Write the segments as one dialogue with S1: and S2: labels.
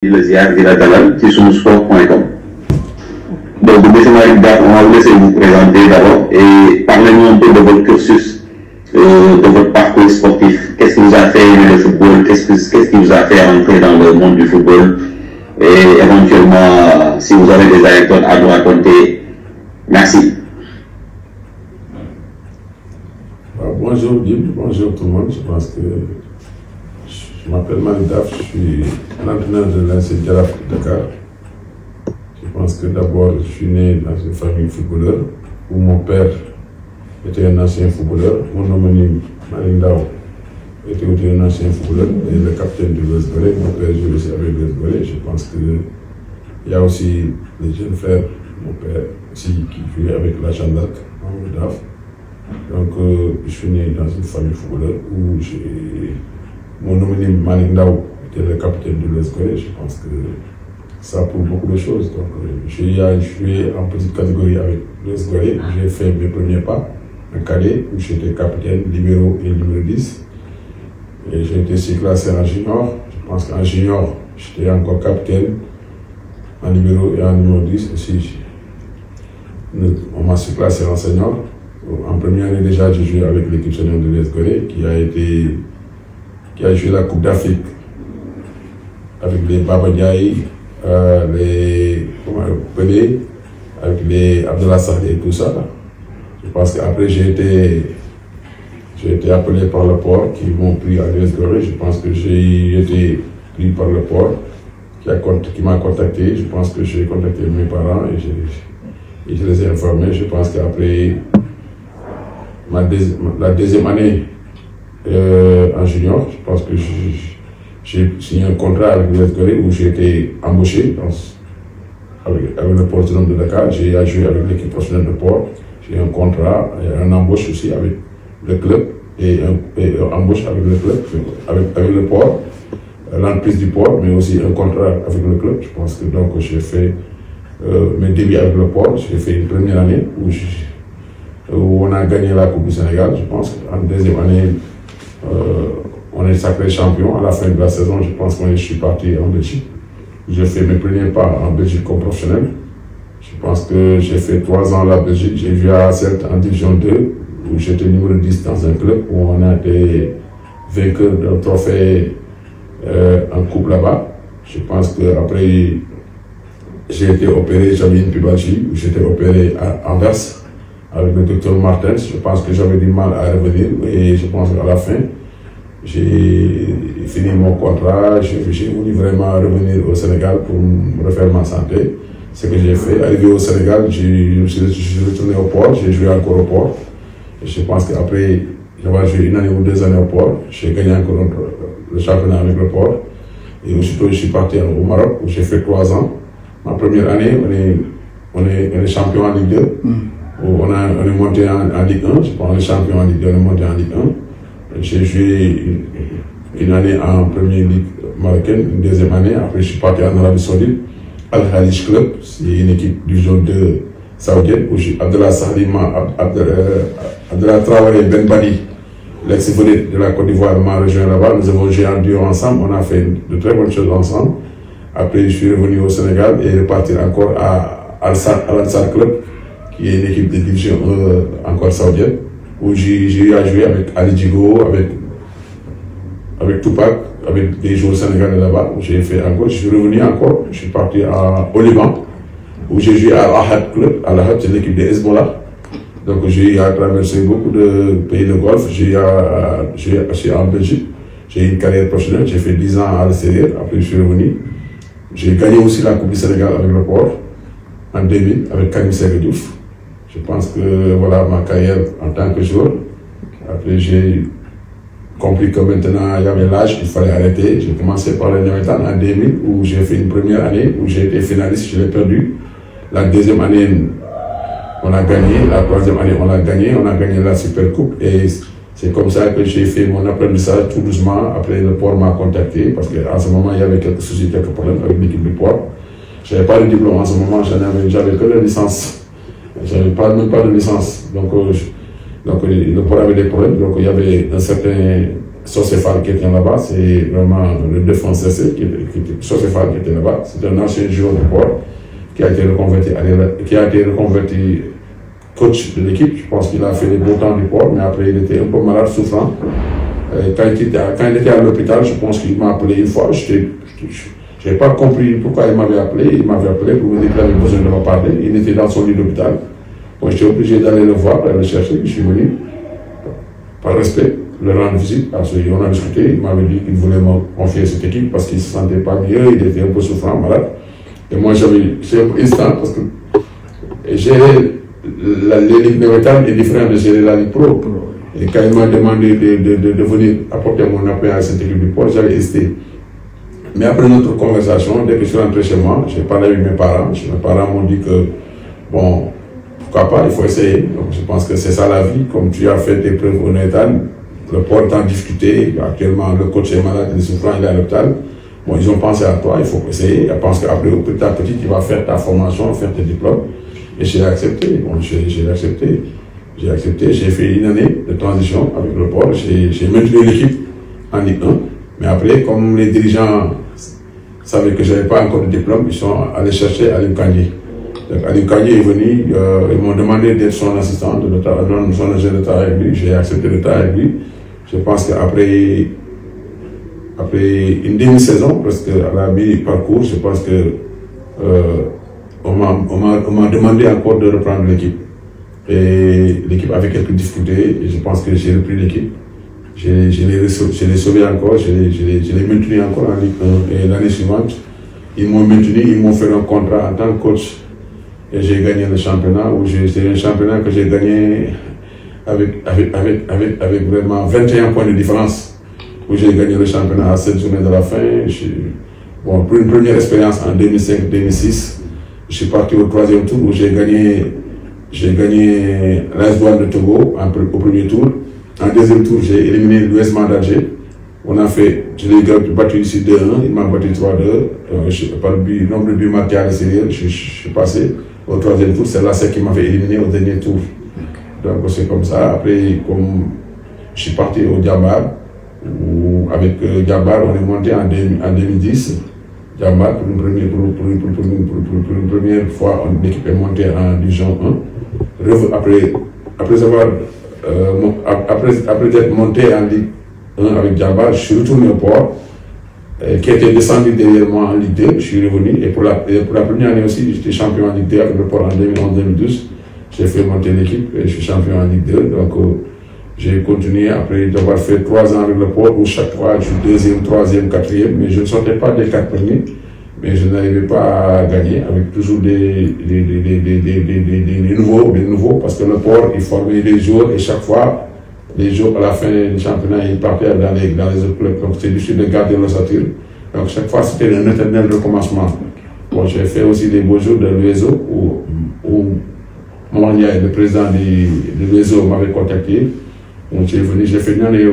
S1: le ziar di la dalal ci sunusport.com. Donc, monsieur Malick Daaf, on va vous laisser vous présenter d'abord et parlez-nous un peu de votre cursus, de votre parcours sportif. Qu'est-ce qui vous a fait aimer le football? Qu'est-ce qui vous a fait entrer dans le monde du football? Et éventuellement, si vous avez des anecdotes à nous raconter. Merci.
S2: Bonjour Bim, bonjour tout le monde. Je pense que je m'appelle Malick Daaf, je suis l'entraîneur de l'AS Jaraaf de Dakar. Je pense que d'abord je suis né dans une famille footballeur où mon père était un ancien footballeur. Mon homonyme Malick Daaf était aussi un ancien footballeur et le capitaine de l'US Gorée. Mon père joue aussi avec l'US Gorée. Je pense qu'il y a aussi les jeunes frères, mon père aussi qui jouait avec la Jeanne d'Arc, Malick Daaf. Donc, je suis né dans une famille footballeur où mon homonyme Malick Daaf était le capitaine de l'US Gorée. Je pense que ça prouve beaucoup de choses. Donc, j'ai joué en petite catégorie avec l'US Gorée. J'ai fait mes premiers pas en cadet où j'étais capitaine, libéro et numéro 10. Et j'ai été aussi classé en junior. Je pense qu'en junior, j'étais encore capitaine, en libéro et en numéro 10 aussi. On m'a surclassé en senior. En première année déjà, j'ai joué avec l'équipe senior de l'US Gorée qui a joué la Coupe d'Afrique avec les Baba Ndiaye, les Pelé, avec les Abdallah Sahdi et tout ça. Je pense qu'après j'ai été appelé par le port qui m'ont pris à l'US Gorée. Je pense que j'ai été pris par le port qui m'a contacté. Je pense que j'ai contacté mes parents et je les ai informés. Je pense qu'après la deuxième année en junior, je pense que j'ai signé un contrat avec l'US Gorée où j'ai été embauché avec le Port Autonome de Dakar. J'ai joué avec l'équipe professionnelle de Port. J'ai un contrat et un embauche aussi avec le club et embauche avec le club, avec le Port, l'entreprise du Port, mais aussi un contrat avec le club. Je pense que donc j'ai fait mes débuts avec le Port. J'ai fait une première année où on a gagné la Coupe du Sénégal. Je pense qu'en deuxième année, on est sacré champion. À la fin de la saison, je pense que je suis parti en Belgique. J'ai fait mes premiers pas en Belgique comme professionnel. Je pense que j'ai fait 3 ans à la Belgique. J'ai joué à Certes en Division 2, où j'étais numéro 10 dans un club où on a été vainqueur d'un trophée en coupe là-bas. Je pense qu'après, j'ai été opéré, j'avais une pubalgie, où j'étais opéré à Anvers avec le docteur Martens. Je pense que j'avais du mal à revenir et je pense qu'à la fin, j'ai fini mon contrat. J'ai voulu vraiment revenir au Sénégal pour me refaire ma santé. Ce que j'ai fait, arrivé au Sénégal, je suis retourné au Port, j'ai joué encore au Port. Et je pense qu'après j'avais joué 1 année ou 2 années au Port, j'ai gagné encore le championnat avec le Port. Et aussitôt je suis parti au Maroc où j'ai fait 3 ans. Ma première année, on est champion en Ligue 2. On est monté en Ligue 1, je pense qu'on est champion en Ligue 2, on est monté en Ligue 1. J'ai joué une année en première ligue marocaine, une deuxième année. Après, je suis parti en Arabie Saoudite, Al Khalish Club, c'est une équipe du zone 2 saoudienne, où j'ai Abdallah Sahdi, Abdallah Traoré Ben Badi, l'ex-vedette de la Côte d'Ivoire, m'a rejoint là-bas. Nous avons joué en duo ensemble, on a fait de très bonnes choses ensemble. Après, je suis revenu au Sénégal et reparti encore à Al-Ansar Club, qui est une équipe de division 1 encore saoudienne, où j'ai eu à jouer avec Ali Djigo, avec Tupac, avec des joueurs sénégalais là-bas, où j'ai fait encore. Je suis revenu encore, je suis parti au Liban, où j'ai joué à Al-Ahad Club. Al-Ahad, c'est l'équipe de Hezbollah. Donc j'ai eu à traverser beaucoup de pays de Golfe. J'ai eu en Belgique. J'ai eu une carrière professionnelle, j'ai fait 10 ans à l'extérieur, après je suis revenu. J'ai gagné aussi la Coupe du Sénégal avec le Port, en 2000, avec Karim Sékou Diouf. Je pense que voilà ma carrière en tant que joueur. Après, j'ai compris que maintenant il y avait l'âge, il fallait arrêter. J'ai commencé par le Niametan en 2000, où j'ai fait une première année, où j'ai été finaliste, je l'ai perdu. La deuxième année, on a gagné. La troisième année, on a gagné la Super Coupe. Et c'est comme ça que j'ai fait mon apprentissage tout doucement. Après, le Port m'a contacté, parce qu'en ce moment, il y avait quelques soucis, quelques problèmes avec l'équipe du Port. Je n'avais pas de diplôme en ce moment, j'avais que la licence. Je n'avais même pas de licence, donc le Port avait des problèmes, donc il y avait un certain Socéphale qui était là-bas, c'est vraiment le défenseur Socéphale qui était là-bas. C'est un ancien joueur de Port qui a été reconverti coach de l'équipe. Je pense qu'il a fait les beaux temps du Port, mais après il était un peu malade, souffrant. Quand il était à l'hôpital, je pense qu'il m'a appelé une fois. Je n'ai pas compris pourquoi il m'avait appelé. Il m'avait appelé pour me dire qu'il avait besoin de me parler. Il était dans son lit d'hôpital. Bon, j'étais obligé d'aller le voir, d'aller le chercher. Je suis venu, par respect, le rendre visite. Parce qu'on a discuté. Il m'avait dit qu'il voulait me confier cette équipe parce qu'il ne se sentait pas mieux. Il était un peu souffrant, malade. Et moi, c'est un instant parce que gérer la Ligue nationale est différent de gérer la Ligue Pro. Et quand il m'a demandé de venir apporter mon appui à cette équipe du Port, j'avais hésité. Mais après notre conversation, dès que je suis rentré chez moi, j'ai parlé avec mes parents. Mes parents m'ont dit que, bon, pourquoi pas, il faut essayer. Donc je pense que c'est ça la vie. Comme tu as fait tes preuves au Nétal, le Port est en difficulté. Actuellement, le coach est malade, il est souffrant, il est à l'hôpital. Bon, ils ont pensé à toi, il faut essayer. Je pense qu'après, petit à petit, tu vas faire ta formation, faire tes diplômes. Et j'ai accepté. Bon, j'ai accepté. J'ai fait une année de transition avec le Port. J'ai maintenu l'équipe en Ligue 1. Mais après, comme les dirigeants savaient que je n'avais pas encore de diplôme, ils sont allés chercher Alim Kanye. Donc Alim Kanye est venu, ils m'ont demandé d'être son assistant, son agent de travail avec lui. J'ai accepté de travailler avec lui. Je pense qu'après une demi-saison, presque à la mi-parcours, je pense que on m'a demandé encore de reprendre l'équipe. Et l'équipe avait quelques difficultés et je pense que j'ai repris l'équipe. Je l'ai sauvé encore, je l'ai maintenu encore en Ligue 1. Et l'année suivante, ils m'ont maintenu, ils m'ont fait un contrat en tant que coach. Et j'ai gagné le championnat, c'est un championnat que j'ai gagné avec vraiment 21 points de différence. Où j'ai gagné le championnat à 7 journées de la fin. Bon, pour une première expérience en 2005-2006, je suis parti au 3e tour où j'ai gagné l'AS Douanes de Togo au premier tour. En 2e tour, j'ai éliminé l'US d'Alger. Je l'ai battu ici 2-1, il m'a battu 3-2. Par le nombre de buts marqués à l'extérieur, je suis passé au 3e tour. C'est l'ASEC qui m'avait éliminé au dernier tour. Donc c'est comme ça. Après, comme je suis parti au Djambar, avec Djambar, on est monté en 2010. Djambar, pour une première fois, l'équipe est montée en Division 1. Après être monté en Ligue 1 avec Djambar, je suis retourné au Port, qui était descendu derrière moi en Ligue 2. Je suis revenu et pour la première année aussi, j'étais champion en Ligue 2 avec le Port en 2011-2012. J'ai fait monter l'équipe et je suis champion en Ligue 2. Donc j'ai continué après d'avoir fait 3 ans avec le Port où chaque fois je suis 2e, 3e, 4e, mais je ne sortais pas des 4 premiers. Mais je n'arrivais pas à gagner avec toujours des nouveaux, parce que le Port, il formait des joueurs et chaque fois, les joueurs à la fin du championnat, ils partaient dans les autres clubs. Donc c'est difficile de garder l'ossature. Donc chaque fois, c'était un éternel recommencement. Bon, j'ai fait aussi des beaux jours de l'UESO où Monia, le président de l'UESO, m'avait contacté. Donc j'ai fait une année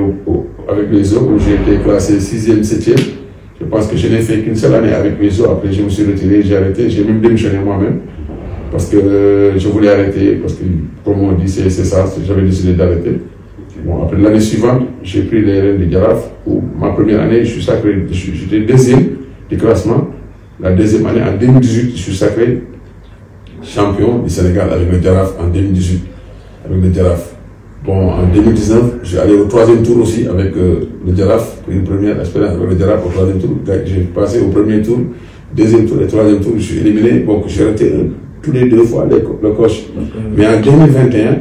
S2: avec l'UESO où j'ai été classé 6e, 7e. Je pense que je n'ai fait qu'une seule année avec l'UESO. Après, je me suis retiré, j'ai arrêté. J'ai même démissionné moi-même parce que je voulais arrêter. Parce que, comme on dit, c'est ça, j'avais décidé d'arrêter. Bon, après l'année suivante, j'ai pris les rênes de Jaraaf. Où ma première année, je suis sacré, j'étais 2e du classement. La 2e année, en 2018, je suis sacré champion du Sénégal avec le Jaraaf en 2018. Avec le Jaraaf. Bon, en 2019, je suis allé au 3e tour aussi avec le Jaraaf, pour une première expérience avec le Jaraaf au 3e tour. J'ai passé au premier tour, 2e tour et 3e tour, je suis éliminé. Bon, j'ai raté tous les 2 fois le coach. Mais en 2021,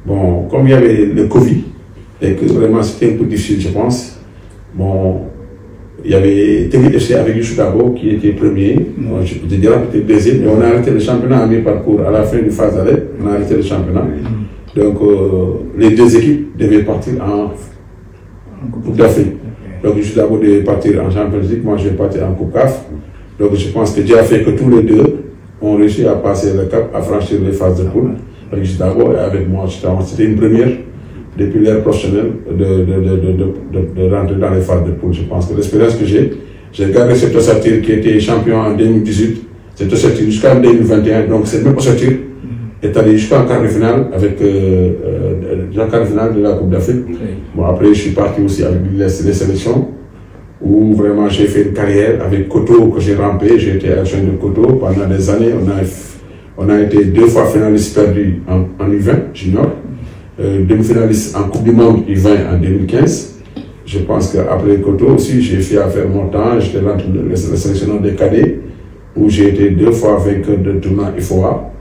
S2: bon, comme il y avait le Covid, et que vraiment c'était un peu difficile, je pense, bon, il y avait TV FC avec Youssou Dabo qui était premier, le Jaraaf était 2e, mais on a arrêté le championnat à mi-parcours, à la fin du phase d'arrêt, on a arrêté le championnat. Donc, les 2 équipes devaient partir en Coupe d'Afrique. Donc, Youssou Dabo devait partir en Champions League, moi je vais partir en Coupe CAF. Donc, je pense que Dieu a fait que tous les 2 ont réussi à passer le cap, à franchir les phases de poule. Donc, Youssou Dabo et avec moi, c'était une première depuis l'ère professionnelle de rentrer dans les phases de poule. Je pense que l'expérience que j'ai gardé cette ossature qui était champion en 2018, cette ossature jusqu'en 2021. Donc, cette même ossature est allé jusqu'en quart de finale avec quart de finale de la Coupe d'Afrique. Oui. Bon, après, je suis parti aussi avec les sélections, où vraiment j'ai fait une carrière avec Koto que j'ai rampé. J'ai été agent de Koto pendant des années. On a été 2 fois finaliste perdu en U20 junior, demi-finaliste en Coupe du Monde U20 en 2015. Je pense qu'après Koto aussi, j'ai fait affaire mon temps. J'étais dans le sélectionneur des cadets, où j'ai été 2 fois vainqueur de tournoi IFOA,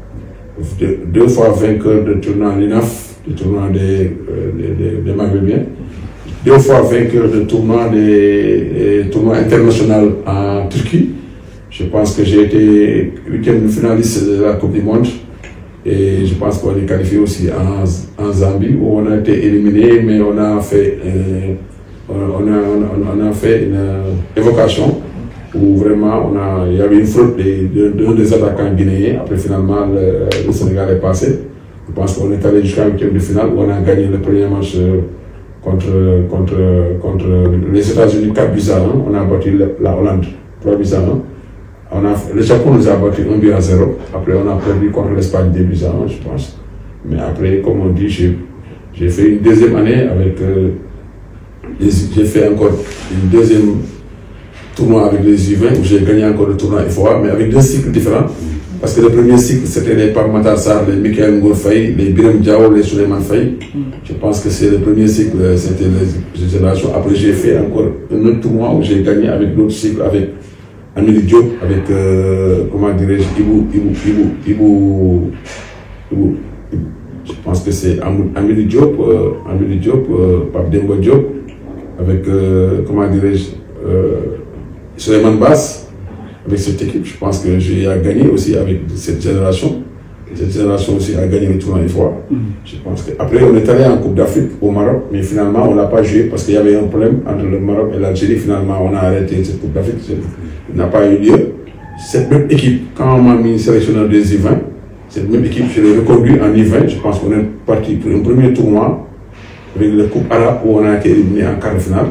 S2: 2 fois vainqueur de tournoi LINAF, du tournoi des Maghrébiens, 2 fois vainqueur de tournoi des tournois internationaux en Turquie. Je pense que j'ai été 8e finaliste de la Coupe du Monde. Et je pense qu'on est qualifié aussi en Zambie, où on a été éliminé, mais on a fait une évocation où vraiment il y avait une faute des attaquants guinéens. Après, finalement, le Sénégal est passé. Je pense qu'on est allé jusqu'à 8e de finale, où on a gagné le premier match contre les États-Unis 4-1. On a battu la Hollande 3-1. Le Japon nous a battu 1-0. Après, on a perdu contre l'Espagne 2-1, je pense. Mais après, comme on dit, j'ai fait une deuxième année avec. J'ai fait encore une deuxième tournoi avec les U20 où j'ai gagné encore le tournoi IFOA, mais avec 2 cycles différents. Parce que le premier cycle, c'était les Pape Matar Sarr, les Michael Ngor Faye, les Birame Diao, les Souleymane Faye. Je pense que c'est le premier cycle, c'était les générations. Après, j'ai fait encore un autre tournoi où j'ai gagné avec d'autres cycles, avec Amélie Diop, avec, comment dirais-je, Ibou, je pense que c'est Amélie Diop, Pape Demba Diop, avec, comment dirais-je, Souleymane Bass. Avec cette équipe, je pense que j'ai gagné aussi avec cette génération. Cette génération aussi a gagné le tournoi une fois. Je pense que après on est allé en Coupe d'Afrique au Maroc, mais finalement on l'a pas joué parce qu'il y avait un problème entre le Maroc et l'Algérie. Finalement on a arrêté cette Coupe d'Afrique. Il n'a pas eu lieu. Cette même équipe, quand on m'a mis sélectionneur des U20, cette même équipe, je l'ai reconduit en U20. Je pense qu'on est parti pour un premier tournoi avec la Coupe arabe où on a été éliminé en quart de finale.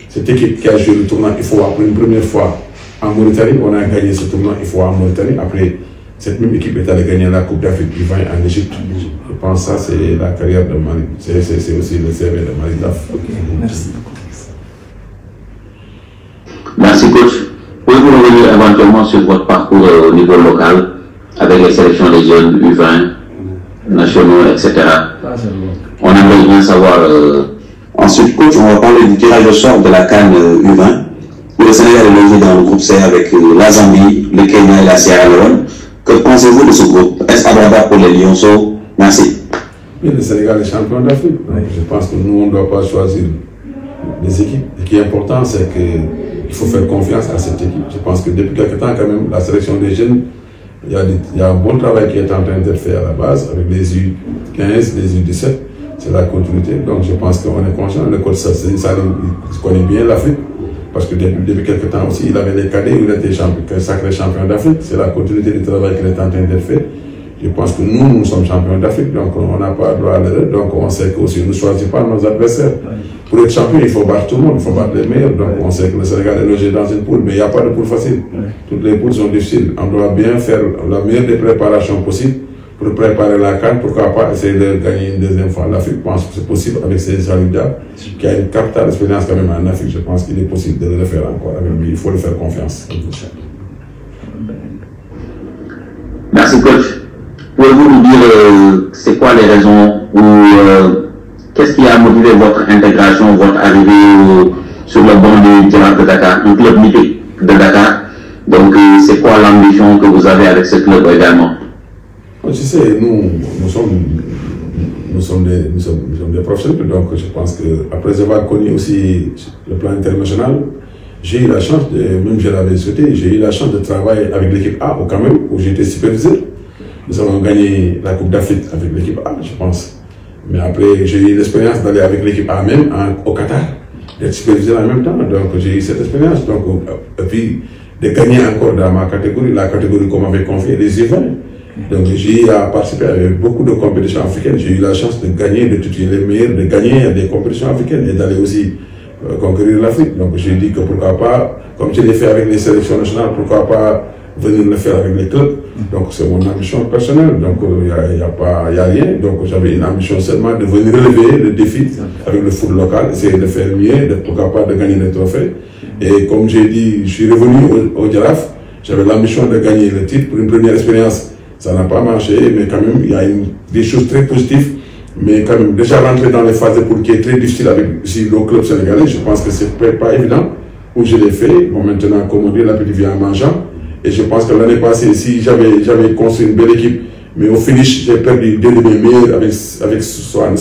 S2: Cette équipe qui a joué le tournoi IFOA pour une première fois en Mauritanie, on a gagné ce tournoi IFOA en Mauritanie. Après, cette même équipe est allée gagner la Coupe d'Afrique du 20 en Égypte. Je pense que ça, c'est la carrière de Mali. C'est aussi le CV de Mali Daf.
S3: Okay. Merci.
S1: Merci, coach. Pouvez-vous revenir éventuellement sur votre parcours au niveau local, avec les sélections des jeunes U20, nationaux, etc. On aimerait bien savoir. Ensuite, coach, on va parler du tirage au sort de la CAN U20. Le Sénégal est logé dans le groupe C avec la Zambie, le Kenya et la Sierra Leone. Que pensez-vous de ce groupe? Est-ce abordable pour les Lionceaux? Merci.
S2: Oui, le Sénégal est champion d'Afrique. Je pense que nous, on ne doit pas choisir les équipes. Ce qui est important, c'est qu'il faut faire confiance à cette équipe. Je pense que depuis quelque temps, quand même, la sélection des jeunes, il y a un bon travail qui est en train d'être fait à la base avec les U15, les U17. C'est la continuité. Donc, je pense qu'on est conscient. Le coach Salim connaît bien l'Afrique. Parce que depuis quelques temps aussi, il avait les cadets où il était sacré champion d'Afrique. C'est la continuité du travail qui est en train d'être fait. Je pense que nous sommes champions d'Afrique, donc on n'a pas droit à l'erreur. Donc on sait qu'aussi nous ne choisissons pas nos adversaires. Pour être champion, il faut battre tout le monde, il faut battre les meilleurs. Donc on sait que le Sénégal est logé dans une poule, mais il n'y a pas de poule facile. Toutes les poules sont difficiles. On doit bien faire la meilleure des préparations possibles pour préparer la CAN. Pourquoi pas essayer de gagner une deuxième fois l'Afrique. Je pense que c'est possible avec ces Salida, qui a une capitale expérience quand même en Afrique. Je pense qu'il est possible de le faire encore avec lui. Il faut lui faire confiance.
S1: Merci, coach. Pouvez-vous nous dire c'est quoi les raisons ou qu'est-ce qui a motivé votre intégration, votre arrivée sur le banc du Jaraaf de Dakar, un club mythique de Dakar? Donc, c'est quoi l'ambition que vous avez avec ce club également?
S2: Tu sais, nous sommes des professionnels, donc je pense qu'après avoir connu aussi le plan international, j'ai eu la chance, même je l'avais souhaité, j'ai eu la chance de travailler avec l'équipe A au Cameroun, où j'ai été superviseur. Nous avons gagné la Coupe d'Afrique avec l'équipe A, je pense. Mais après, j'ai eu l'expérience d'aller avec l'équipe A même au Qatar, d'être superviseur en même temps. Donc j'ai eu cette expérience. Donc, et puis de gagner encore dans ma catégorie, la catégorie qu'on m'avait confiée, les U20. Donc j'ai eu à participer à beaucoup de compétitions africaines. J'ai eu la chance de gagner, de tuer les meilleurs, de gagner à des compétitions africaines et d'aller aussi conquérir l'Afrique. Donc j'ai dit que pourquoi pas, comme je l'ai fait avec les sélections nationales, pourquoi pas venir le faire avec les clubs. Donc c'est mon ambition personnelle, donc il n'y a rien. Donc j'avais une ambition seulement de venir relever le défi avec le foot local, essayer de faire mieux, d'être capable de gagner les trophées. Et comme j'ai dit, je suis revenu au Jaraaf, j'avais l'ambition de gagner le titre pour une première expérience. Ça n'a pas marché, mais quand même il y a des choses très positives. Mais quand même, déjà rentrer dans les phases de poule qui est très difficile avec le club sénégalais, je pense que c'est pas évident. Où je l'ai fait, bon maintenant, comme on dit, la petite vient en mangeant. Et je pense que l'année passée, si j'avais construit une belle équipe, mais au finish, j'ai perdu deux de mes meilleurs avec Soane,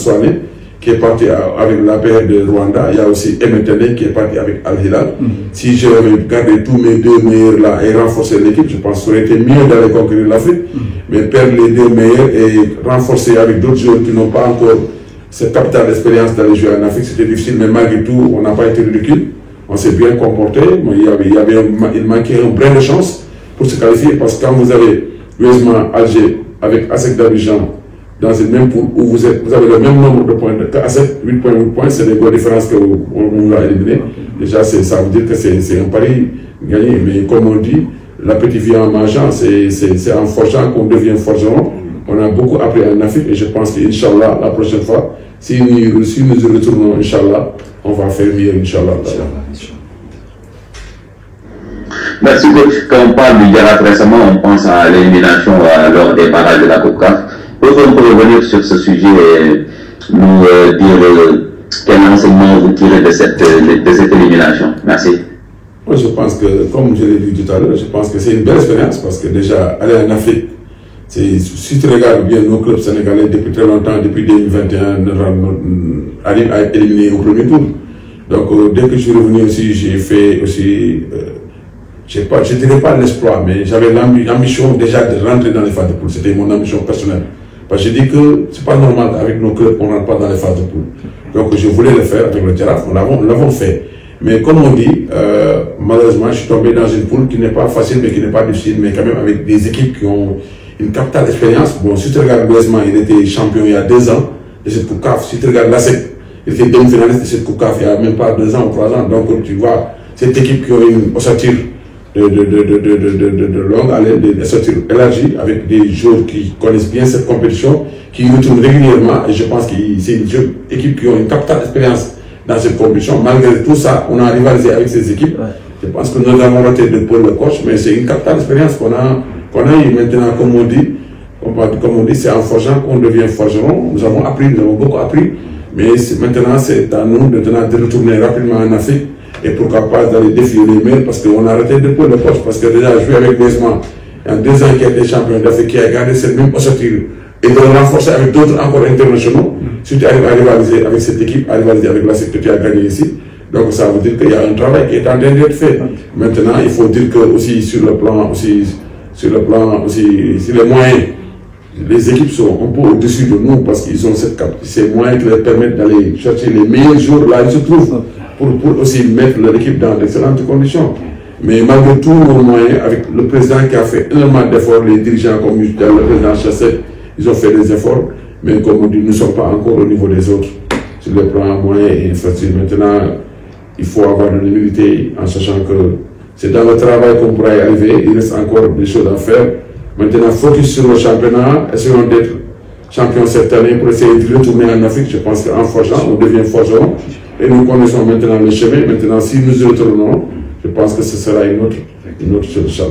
S2: qui est parti avec l'APR de Rwanda. Il y a aussi Emetene qui est parti avec Al Hilal. Si j'avais gardé tous mes deux meilleurs là et renforcé l'équipe, je pense que ça aurait été mieux d'aller conquérir l'Afrique. Mais perdre les deux meilleurs et renforcer avec d'autres joueurs qui n'ont pas encore ce capital d'expérience d'aller jouer en Afrique, c'était difficile. Mais malgré tout, on n'a pas été ridicule. On s'est bien comporté. Il manquait un brin de chance pour se qualifier parce que quand vous avez Huesma, Alger avec ASEC d'Abidjan dans une même poule où vous avez le même nombre de points, ASEC 8 points, c'est les grosses différences qu'on vous a éliminées. Déjà, ça veut dire que c'est un pari gagné. Mais comme on dit, l'appétit vient en mangeant, c'est en forgeant qu'on devient forgeron. On a beaucoup appris en Afrique et je pense qu'Inch'Allah, la prochaine fois, si nous retournons, Inch'Allah, on va faire mieux, Inch'Allah.
S1: Merci coach. Quand on parle du Jaraaf récemment, on pense à l'élimination lors des barrages de la Coupe CAF. Peut-être on peut revenir sur ce sujet et nous dire quel enseignement vous tirez de cette élimination. Merci.
S2: Moi, je pense que, comme je l'ai dit tout à l'heure, je pense que c'est une belle expérience parce que déjà, aller en Afrique, si tu regardes bien nos clubs sénégalais depuis très longtemps, depuis 2021, arrivent à être éliminés au premier tour. Donc, dès que je suis revenu aussi, j'ai fait aussi, je ne dirais pas l'exploit, mais j'avais l'ambition déjà de rentrer dans les phases de poule. C'était mon ambition personnelle. Parce que je dis que c'est pas normal qu'avec nos clubs, on ne rentre pas dans les phases de poule. Donc, je voulais le faire avec le Jaraaf, nous l'avons fait. Mais comme on dit, malheureusement, je suis tombé dans une poule qui n'est pas facile, mais qui n'est pas difficile, mais quand même avec des équipes qui ont une capitale expérience. Bon, si tu regardes Huesma, il était champion il y a 2 ans de cette Coupe CAF. Si tu regardes l'ASEC, il était demi-finaliste de cette Coupe CAF il n'y a même pas 2 ans ou 3 ans. Donc, tu vois, cette équipe qui a une ossature de longue haleine, des ossature élargie, avec des joueurs qui connaissent bien cette compétition, qui retournent régulièrement. Et je pense que c'est une équipe qui a une capitale expérience dans cette compétition. Malgré tout ça, on a rivalisé avec ces équipes. Je pense que nous avons raté de Paul le coach, mais c'est une capitale expérience qu'on a eu maintenant, comme on dit, c'est en forgeant qu'on devient forgeron. Nous avons beaucoup appris, mais maintenant c'est à nous de retourner rapidement en Afrique et pourquoi pas d'aller défier les meilleurs parce qu'on a arrêté de Paul le coach, parce que déjà jouer avec Huesma, il y a 2 ans qui a été champion d'Afrique, qui a gardé cette même ossature et de le renforcer avec d'autres encore internationaux. Si tu arrives à rivaliser avec cette équipe, à rivaliser avec la sécurité à gagner ici, donc ça veut dire qu'il y a un travail qui est en train d'être fait. Maintenant, il faut dire que aussi sur le plan sur les moyens, les équipes sont un peu au-dessus de nous parce qu'ils ont ces moyens qui leur permettent d'aller chercher les meilleurs joueurs là où ils se trouvent pour aussi mettre leur équipe dans d'excellentes conditions. Mais malgré tous nos moyens, avec le président qui a fait énormément d'efforts, les dirigeants comme le président Chassé, ils ont fait des efforts, mais comme on dit, nous ne sommes pas encore au niveau des autres sur le plan moyen et infrastructure. Maintenant, il faut avoir de l'humilité en sachant que c'est dans le travail qu'on pourra y arriver, il reste encore des choses à faire. Maintenant, focus sur le championnat, essayons d'être champion cette année pour essayer de retourner en Afrique. Je pense qu'en forgeant, on devient forgeron et nous connaissons maintenant le chemin. Maintenant, si nous retournons, je pense que ce sera une autre chose.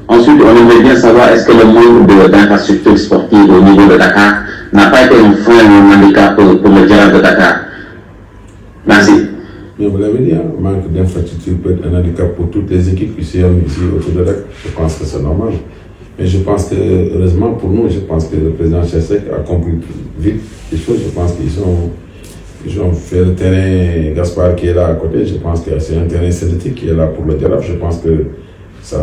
S1: Ensuite, on aimerait bien savoir, est-ce que le manque d'infrastructures sportives au niveau de Dakar n'a pas été un frein ou un handicap pour le Jaraaf de Dakar? Merci.
S2: Mais vous l'avez dit, un manque d'infrastructure peut être un handicap pour toutes les équipes ici autour de Dakar. Je pense que c'est normal. Mais je pense que, heureusement pour nous, je pense que le président Chessek a compris vite les choses. Je pense qu'ils ont fait le terrain Gaspard qui est là à côté. Je pense que c'est un terrain synthétique qui est là pour le Jaraaf. Je pense que ça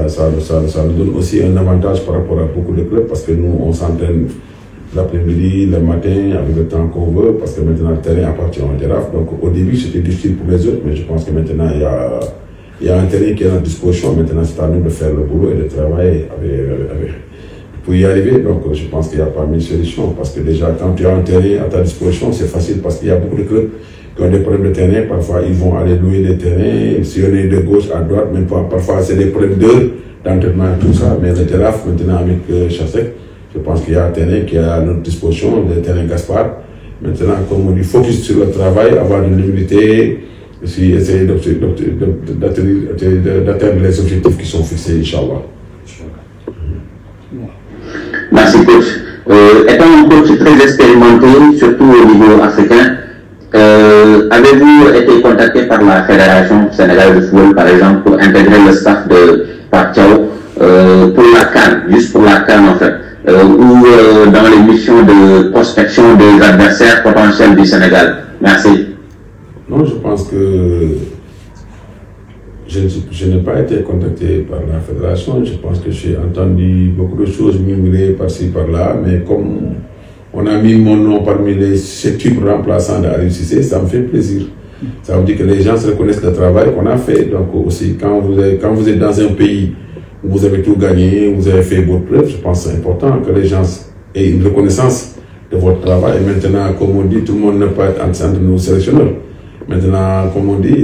S2: nous donne aussi un avantage par rapport à beaucoup de clubs parce que nous, on s'entraîne l'après-midi, le matin, avec le temps qu'on veut, parce que maintenant le terrain appartient au Jaraaf. Donc au début, c'était difficile pour les autres, mais je pense que maintenant, il y a un terrain qui est à disposition. Maintenant, c'est à nous de faire le boulot et de travailler pour y arriver. Donc je pense qu'il n'y a pas mille solutions, parce que déjà quand tu as un terrain à ta disposition, c'est facile, parce qu'il y a beaucoup de clubs qui ont des problèmes de terrain. Parfois ils vont aller louer des terrains, sillonner de gauche à droite, même parfois c'est des problèmes d'heures d'entraînement et tout ça. Mais le Teraf, maintenant avec Chassek, je pense qu'il y a un terrain qui est à notre disposition, le terrain Gaspard. Maintenant, comme on dit, focus sur le travail, avoir de l'humilité, aussi essayer d'atteindre les objectifs qui sont fixés, Inch'Allah.
S1: Merci coach. Étant un coach très expérimenté, surtout au niveau africain, avez-vous été contacté par la Fédération sénégalaise de football, par exemple, pour intégrer le staff de Pape Thiaw pour la CAN, juste pour la CAN en fait, ou dans les missions de prospection des adversaires potentiels du Sénégal? Merci.
S2: Non, je pense que je n'ai pas été contacté par la fédération. Je pense que j'ai entendu beaucoup de choses murmurer par-ci, par-là, mais comme on a mis mon nom parmi les 7 remplaçants d'Aliou Cissé, ça me fait plaisir. Ça veut dire que les gens reconnaissent le travail qu'on a fait. Donc aussi, quand vous êtes dans un pays où vous avez tout gagné, vous avez fait votre preuve, je pense que c'est important que les gens aient une reconnaissance de votre travail. Et maintenant, comme on dit, tout le monde ne peut pas être entre nous sélectionneurs. Maintenant, comme on dit,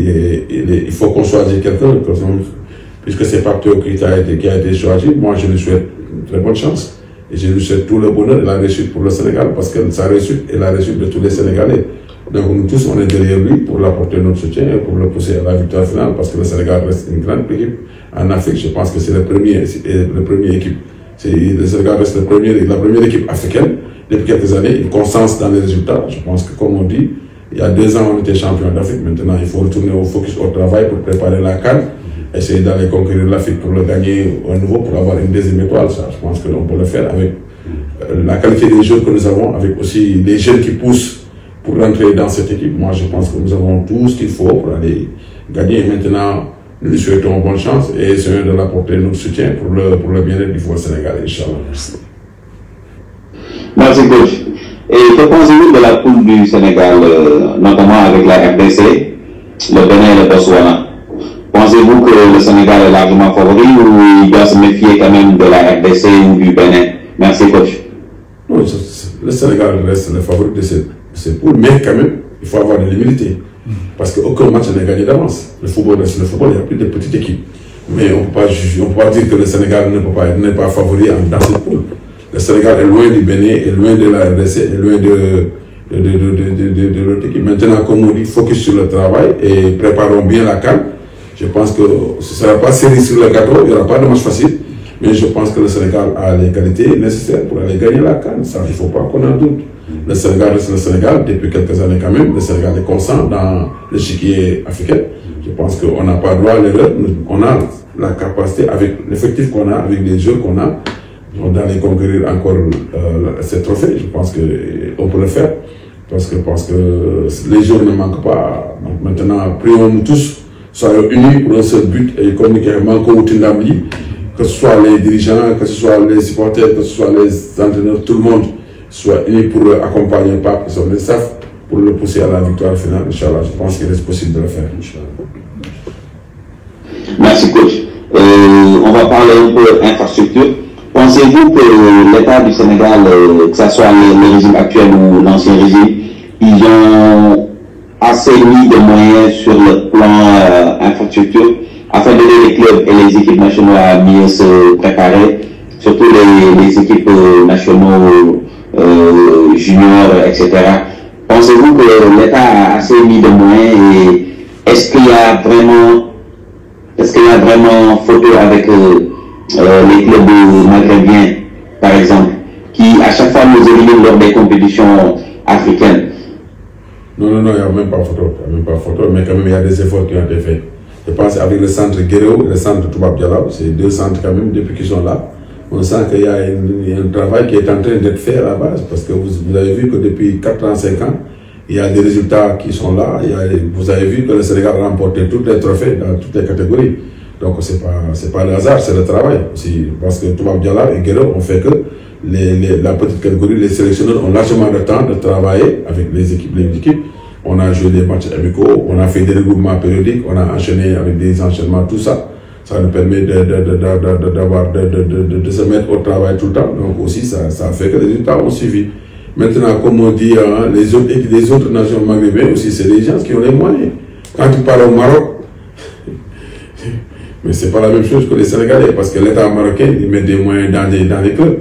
S2: il faut qu'on choisisse quelqu'un, puisque c'est Pape Thiaw qui a été choisi. Moi, je lui souhaite une très bonne chance. Et je lui souhaite tout le bonheur et la réussite pour le Sénégal, parce que sa réussite est la réussite de tous les Sénégalais. Donc nous tous, on est derrière lui pour l'apporter notre soutien et pour le pousser à la victoire finale, parce que le Sénégal reste une grande équipe en Afrique. Je pense que c'est le premier équipe. Le Sénégal reste la première équipe africaine depuis quelques années, une constance dans les résultats. Je pense que, comme on dit, il y a 2 ans, on était champion d'Afrique. Maintenant, il faut retourner au focus, au travail pour préparer la CAN, essayer d'aller conquérir l'Afrique pour le gagner à nouveau, pour avoir une deuxième étoile. Ça, je pense que l'on peut le faire avec la qualité des jeunes que nous avons, avec aussi les jeunes qui poussent pour rentrer dans cette équipe. Moi, je pense que nous avons tout ce qu'il faut pour aller gagner. Maintenant, nous lui souhaitons bonne chance et essayons de l'apporter notre soutien pour le bien-être du football sénégalais, Inch'Allah.
S1: Merci coach. Et que pensez-vous de la poule du Sénégal, notamment avec la RDC, le Bénin et le Botswana? Pensez-vous que le Sénégal est largement favori ou il doit se méfier quand même de la RDC ou du Bénin? Merci coach.
S2: Non, le Sénégal reste le favori de ces poules, mais quand même, il faut avoir de l'humilité. Parce qu'aucun match n'est gagné d'avance. Le football reste le football, il n'y a plus de petites équipes. Mais on ne peut pas dire que le Sénégal n'est pas favori dans cette poule. Le Sénégal est loin du Bénin, est loin de la RDC, est loin de l'autre équipe. Maintenant, comme on dit, focus sur le travail et préparons bien la CAN. Je pense que ce ne sera pas serré sur le gâteau, il n'y aura pas de match facile. Mais je pense que le Sénégal a les qualités nécessaires pour aller gagner la CAN. Ça, il ne faut pas qu'on en doute. Le Sénégal reste le Sénégal depuis quelques années quand même. Le Sénégal est constant dans l'échiquier africain. Je pense qu'on n'a pas droit à l'erreur. On a la capacité, avec l'effectif qu'on a, avec les jeux qu'on a, d'aller conquérir encore ces trophées. Je pense qu'on peut le faire. Parce que les jours ne manquent pas. Donc maintenant, prions-nous tous, soyons unis pour un seul but. Et comme il manque au Tindamli, que ce soit les dirigeants, que ce soit les supporters, que ce soit les entraîneurs, tout le monde soit unis pour accompagner Pape et son staff pour le pousser à la victoire finale. Inch'Allah, je pense qu'il est possible de le faire.
S1: Merci coach. On va parler un peu infrastructure. Pensez-vous que l'État du Sénégal, que ce soit le régime actuel ou l'ancien régime, ils ont assez mis de moyens sur le plan infrastructure afin d'aider les clubs et les équipes nationales à mieux se préparer, surtout les équipes nationaux juniors, etc. Pensez-vous que l'État a assez mis de moyens et est-ce qu'il y a vraiment photo avec les clubs maghrébiens, par exemple, qui à chaque fois nous éliminent lors des compétitions africaines?
S2: Non, il n'y a même pas photo. Mais quand même, il y a des efforts qui ont été faits. Je pense avec le centre Guéréo et le centre Toubab Dialaw, c'est 2 centres quand même, depuis qu'ils sont là. On sent qu'il y a un travail qui est en train d'être fait à la base, parce que vous avez vu que depuis 4 ans, 5 ans, il y a des résultats qui sont là. Vous avez vu que le Sénégal a remporté tous les trophées dans toutes les catégories. Donc c'est pas le hasard, c'est le travail aussi. Parce que Toubab Dialaw et Guéréo ont fait que la petite catégorie, les sélectionneurs ont largement le temps de travailler avec les équipes. On a joué des matchs amicaux, on a fait des regroupements périodiques, on a enchaîné avec des enchaînements, tout ça. ça nous permet de se mettre au travail tout le temps. Donc aussi, ça fait que les résultats ont suivi. Maintenant, comme on dit, hein, les autres nations maghrébines aussi, c'est des gens qui ont les moyens. Quand tu parles au Maroc, mais c'est pas la même chose que les Sénégalais, parce que l'État marocain, il met des moyens dans les clubs.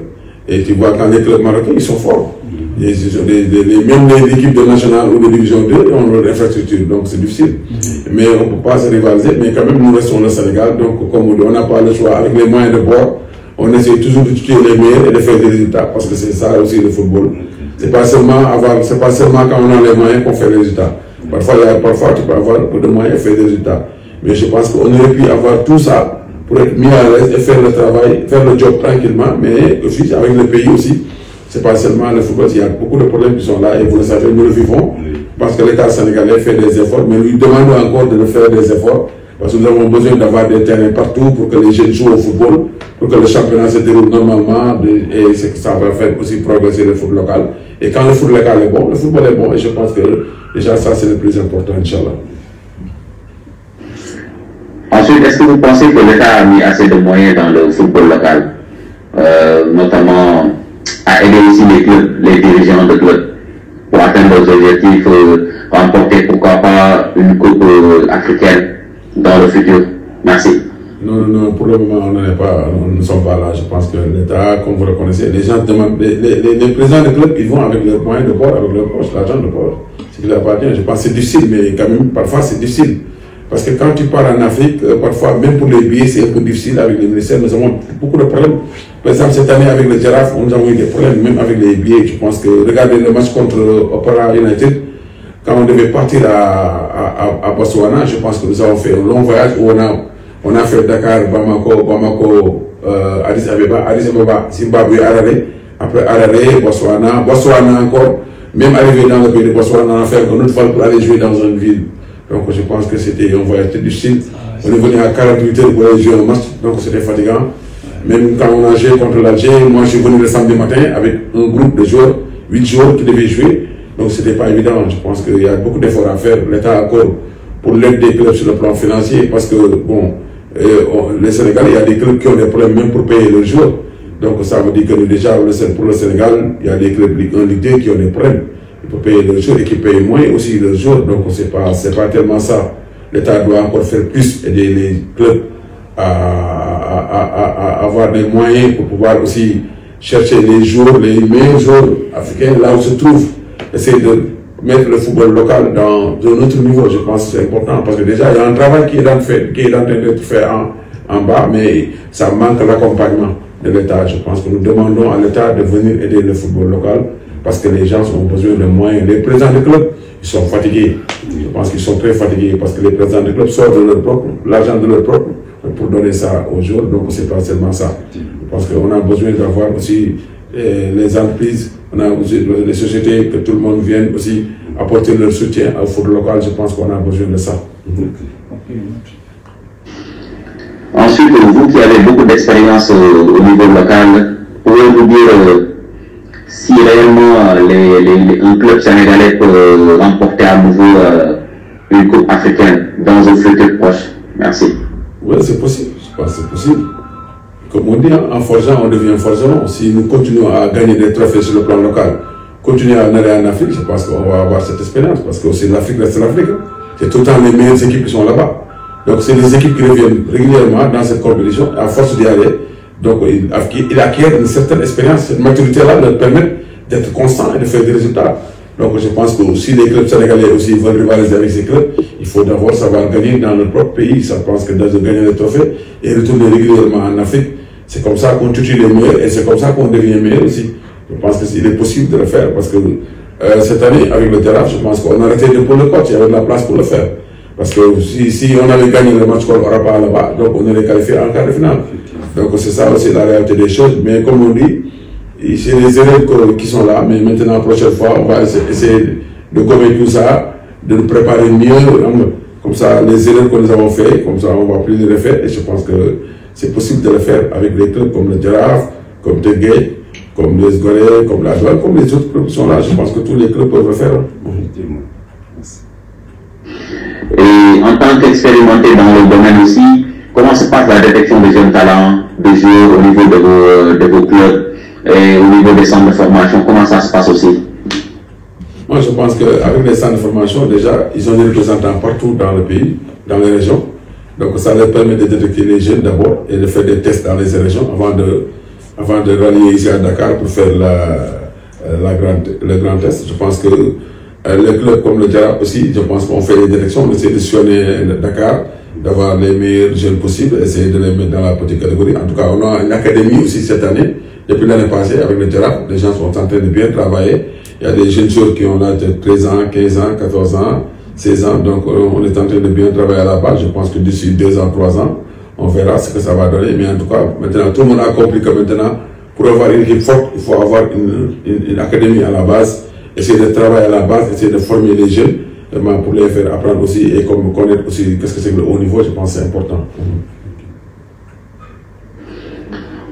S2: Et tu vois, quand les clubs marocains, ils sont forts. Même les équipes de nationale ou de division 2 ont leur infrastructure, donc c'est difficile. Mais on ne peut pas se rivaliser, mais quand même nous restons le Sénégal, donc comme on dit, on n'a pas le choix. Avec les moyens de bord, on essaie toujours de tuer les meilleurs et de faire des résultats, parce que c'est ça aussi le football. C'est pas seulement quand on a les moyens qu'on fait les résultats. Parfois tu peux avoir peu de moyens et faire des résultats. Mais je pense qu'on aurait pu avoir tout ça pour être mis à l'aise et faire le travail, faire le job tranquillement, mais aussi avec le pays aussi. C'est pas seulement le football, il y a beaucoup de problèmes qui sont là et vous le savez, nous le vivons. Parce que l'État sénégalais fait des efforts, mais lui demande encore de faire des efforts. Parce que nous avons besoin d'avoir des terrains partout pour que les jeunes jouent au football, pour que le championnat se déroule normalement et ça va faire aussi progresser le foot local. Et quand le foot local est bon, le football est bon et je pense que déjà ça c'est le plus important, Inch'Allah.
S1: Ensuite, est-ce que vous pensez que l'État a mis assez de moyens dans le football local, notamment à aider aussi les clubs, les dirigeants de clubs pour atteindre leurs objectifs, remporter pourquoi pas une coupe africaine dans le futur? Merci.
S2: Non, pour le moment, nous ne sommes pas là. Je pense que l'État, comme vous le connaissez, les gens demandent, les présidents de clubs, ils vont avec leurs moyens de bord, avec leur poche, l'argent de bord. Ce qui leur appartient. Je pense que c'est difficile, mais quand même, parfois c'est difficile. Parce que quand tu pars en Afrique, parfois, même pour les billets, c'est un peu difficile avec les ministères. Nous avons beaucoup de problèmes. Par exemple, cette année, avec le Giraffe, nous avons eu des problèmes, même avec les billets. Je pense que, regardez le match contre Opera United, quand on devait partir à Botswana, je pense que nous avons fait un long voyage où on a fait Dakar, Bamako, Addis Abeba, Zimbabwe, Harare. Après Harare, Botswana encore. Même arrivé dans le pays de Botswana, on a fait une autre fois pour aller jouer dans une ville. Donc je pense que c'était un voyage très difficile. On est venu à 48 heures pour aller jouer un match, donc c'était fatigant. Même quand on a joué contre l'Algérie, moi je suis venu le samedi matin avec un groupe de joueurs, 8 joueurs qui devaient jouer. Donc c'était pas évident. Je pense qu'il y a beaucoup d'efforts à faire. L'État accorde pour l'aide des clubs sur le plan financier parce que, bon, les Sénégalais, il y a des clubs qui ont des problèmes même pour payer leurs joueurs. Donc ça veut dire que déjà, pour le Sénégal, il y a des clubs Ligue 1, Ligue 2 qui ont des problèmes pour payer leurs joueurs et qui payent moins aussi leurs joueurs. Donc c'est pas tellement ça. L'État doit encore faire plus, aider les clubs à avoir des moyens pour pouvoir aussi chercher les joueurs, les meilleurs joueurs africains là où se trouvent. Essayer de mettre le football local dans un autre niveau, je pense que c'est important parce que déjà il y a un travail qui est en train d'être fait en bas, mais ça manque l'accompagnement de l'État. Je pense que nous demandons à l'État de venir aider le football local parce que les gens ont besoin de moyens. Les présidents de clubs, ils sont fatigués. Je pense qu'ils sont très fatigués parce que les présidents de clubs sortent de l'argent de leur propre pour donner ça aux joueurs, donc c'est pas seulement ça. Je pense qu'on a besoin d'avoir aussi les entreprises, on a aussi les sociétés, que tout le monde vienne aussi apporter leur soutien au football local. Je pense qu'on a besoin de ça.
S1: Ensuite, vous qui avez beaucoup d'expérience au niveau local, pouvez-vous dire si réellement un club sénégalais peut remporter à nouveau une coupe africaine dans un futur proche? Merci.
S2: Oui, c'est possible. Je pense que c'est possible. Comme on dit, en forgeant, on devient forgeron. Si nous continuons à gagner des trophées sur le plan local, continuer à aller en Afrique, je pense qu'on va avoir cette expérience. Parce que aussi l'Afrique reste l'Afrique. C'est tout le temps les meilleures équipes qui sont là-bas. Donc c'est des équipes qui reviennent régulièrement dans cette compétition. À force d'y aller, donc il acquiert une certaine expérience. Cette maturité-là leur permet d'être constant et de faire des résultats. Donc je pense que si les clubs sénégalais aussi veulent rivaliser avec ces clubs, il faut d'abord savoir gagner dans leur propre pays. Je pense que de gagner des trophées et retourner régulièrement en Afrique, c'est comme ça qu'on tue les meilleurs et c'est comme ça qu'on devient meilleur aussi. Je pense qu'il est possible de le faire parce que cette année, avec le Giraffe, je pense qu'on a arrêté de pour le coach, il y avait de la place pour le faire. Parce que si on avait gagné le match qu'on n'aura pas là-bas, donc on aurait qualifié en quart de finale. Donc c'est ça aussi la réalité des choses. Mais comme on dit, c'est les erreurs qui sont là, mais maintenant, la prochaine fois, on va essayer de gommer tout ça, de nous préparer mieux. Comme ça, les erreurs que nous avons faites, comme ça, on ne va plus les refaire. Et je pense que c'est possible de le faire avec des clubs comme le Giraffe, comme Teguet, comme les Gorée, comme la Douane, comme les autres clubs qui sont là. Je pense que tous les clubs peuvent le faire.
S1: Et en tant qu'expérimenté dans le domaine aussi, comment se passe la détection des jeunes talents, des joueurs au niveau de vos clubs et au niveau des centres de formation? Comment ça se passe aussi?
S2: Moi, je pense qu'avec les centres de formation, déjà, ils ont des représentants partout dans le pays, dans les régions. Donc, ça leur permet de détecter les jeunes d'abord et de faire des tests dans les régions avant de rallier ici à Dakar pour faire le grand test. Je pense que les clubs comme le Jaraaf aussi, je pense qu'on fait des détections, on essaie de sillonner Dakar, d'avoir les meilleurs jeunes possibles, essayer de les mettre dans la petite catégorie. En tout cas, on a une académie aussi cette année. Depuis l'année passée, avec le Jaraaf, les gens sont en train de bien travailler. Il y a des jeunes joueurs qui ont l'âge de 13 ans, 15 ans, 14 ans, 16 ans. Donc, on est en train de bien travailler à la base. Je pense que d'ici 2 ans, 3 ans, on verra ce que ça va donner. Mais en tout cas, maintenant, tout le monde a compris que maintenant, pour avoir une équipe forte, il faut avoir une académie à la base, essayer de travailler à la base, essayer de former les jeunes, pour les faire apprendre aussi et comme connaître aussi qu'est-ce que c'est que le haut niveau. Je pense que c'est important.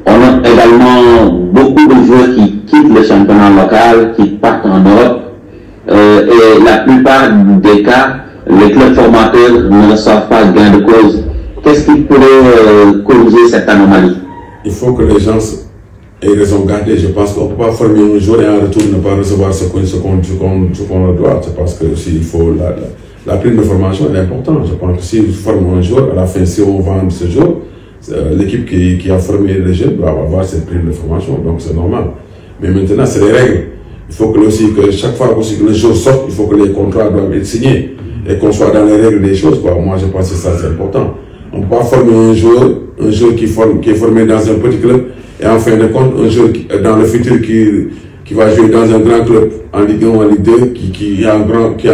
S1: On a également beaucoup de joueurs qui quittent le championnat local, qui partent en Europe. Et la plupart des cas, les clubs formateurs ne reçoivent pas gain de cause. Qu'est-ce qui pourrait corriger cette anomalie? Il
S2: faut que les gens aient raison garder. Je pense qu'on ne peut pas former un joueur et en retour ne pas recevoir ce qu'on leur doit. Je pense que aussi il faut la prime de formation est importante. Je pense que si vous formez un joueur, à la fin, si on vend ce joueur, l'équipe qui a formé les jeunes doit avoir cette prime de formation, donc c'est normal. Mais maintenant, c'est les règles. Il faut que chaque fois aussi que le joueur sorte, il faut que les contrats doivent être signés et qu'on soit dans les règles des choses. Moi, je pense que ça, c'est important. On ne peut pas former un joueur qui est formé dans un petit club et en fin de compte, un joueur dans le futur qui va jouer dans un grand club en Ligue 1 ou en Ligue 2, qui a un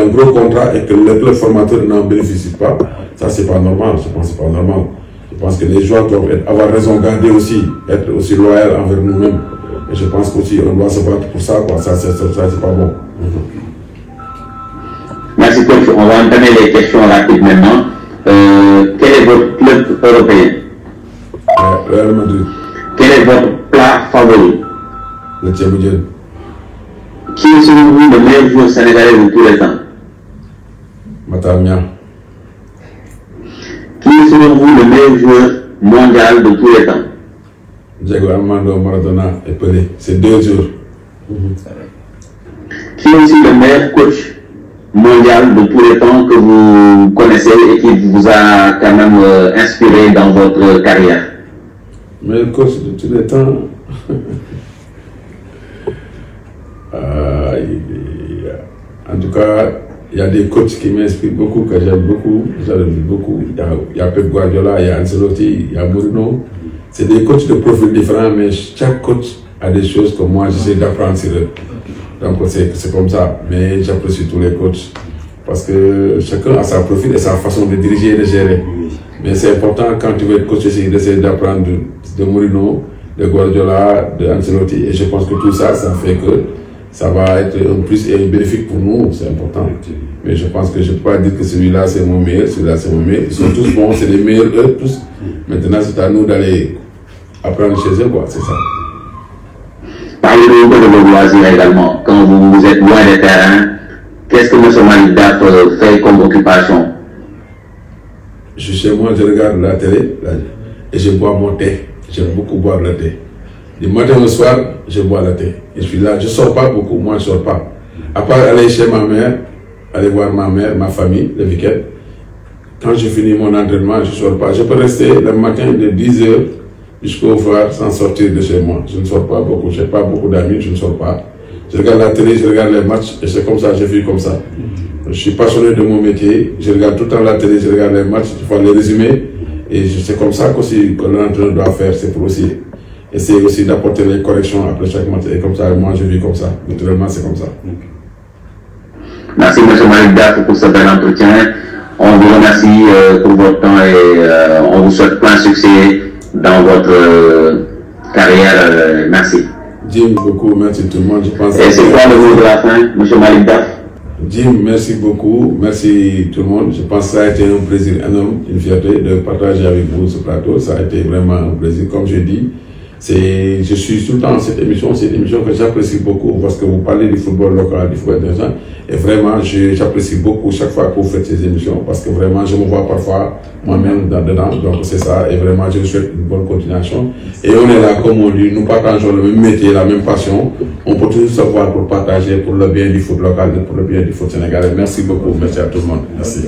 S2: gros contrat et que le club formateur n'en bénéficie pas. Ça, c'est pas normal. Je pense que c'est pas normal. Je pense que les joueurs doivent avoir raison garder aussi, être aussi loyaux envers nous-mêmes. Et je pense qu'aussi on doit se battre pour ça, quoi. Ça c'est pas bon.
S1: Merci coach. On va entamer les questions rapides maintenant. Quel est votre club européen?
S2: Real Madrid.
S1: Quel est votre plat favori?
S2: Le Tchéboudjen.
S1: Qui est selon vous le meilleur joueur sénégalais de tous les temps?
S2: Matamia.
S1: Qui est selon vous le meilleur joueur mondial de tous les temps?
S2: Diego Armando Maradona et Pelé. C'est 2 jours.
S1: Qui est aussi le meilleur coach mondial de tous les temps que vous connaissez et qui vous a quand même inspiré dans votre carrière?
S2: Meilleur coach de tous les temps. En tout cas, il y a des coachs qui m'inspirent beaucoup, que j'aime beaucoup. Il y a Pep Guardiola, il y a Ancelotti, il y a Mourinho. C'est des coachs de profils différents, mais chaque coach a des choses que moi j'essaie d'apprendre sur eux. Donc c'est comme ça. Mais j'apprécie tous les coachs parce que chacun a sa profil et sa façon de diriger et de gérer. Mais c'est important quand tu veux être coach aussi d'essayer d'apprendre de Mourinho, de Guardiola, de Ancelotti. Et je pense que tout ça, ça fait que ça va être un plus et un bénéfique pour nous. C'est important. Mais je pense que je ne peux pas dire que celui-là c'est mon meilleur, celui-là c'est mon meilleur. Ils sont tous bons, c'est les meilleurs eux tous. Maintenant, c'est à nous d'aller apprendre chez eux, quoi, c'est ça.
S1: Parlez-nous un peu de vos loisirs également. Quand vous êtes loin des terrains, qu'est-ce que M. Malick Daff fait comme occupation?
S2: Je suis chez moi, je regarde la télé et je bois mon thé. J'aime beaucoup boire le thé. Du matin au soir, je bois le thé. Et je suis là, je ne sors pas beaucoup, moi je ne sors pas. À part aller chez ma mère, aller voir ma mère, ma famille, le week-end. Quand je finis mon entraînement, je ne sors pas. Je peux rester le matin de 10 h jusqu'au soir sans sortir de chez moi. Je ne sors pas beaucoup, je n'ai pas beaucoup d'amis, je ne sors pas. Je regarde la télé, je regarde les matchs et c'est comme ça, je vis comme ça. Je suis passionné de mon métier, je regarde tout le temps la télé, je regarde les matchs, il faut les résumer. Et c'est comme ça qu'aussi que l'entraîneur doit faire, c'est pour aussi essayer aussi d'apporter les corrections après chaque match. Et comme ça, moi je vis comme ça. Naturellement, c'est comme ça.
S1: Merci M. Malick Daff pour ce bel entretien. On vous remercie pour votre temps et on vous souhaite plein succès dans votre carrière. Merci.
S2: Jim, beaucoup, merci tout le monde. Je pense
S1: et c'est quoi le mot de la fin, M. Malick Daff?
S2: Jim, merci beaucoup, merci tout le monde. Je pense que ça a été un plaisir énorme, une fierté de partager avec vous ce plateau. Ça a été vraiment un plaisir. Comme je dis, Je suis tout le temps dans cette émission, c'est une émission que j'apprécie beaucoup parce que vous parlez du football local, du football international. Et vraiment, j'apprécie beaucoup chaque fois que vous faites ces émissions parce que vraiment, je me vois parfois moi-même dedans. Donc c'est ça. Et vraiment, je vous souhaite une bonne continuation. Et on est là, comme on dit, nous partageons le même métier, la même passion. On peut toujours se voir pour partager pour le bien du foot local et pour le bien du foot sénégalais. Merci beaucoup. Merci à tout le monde. Merci.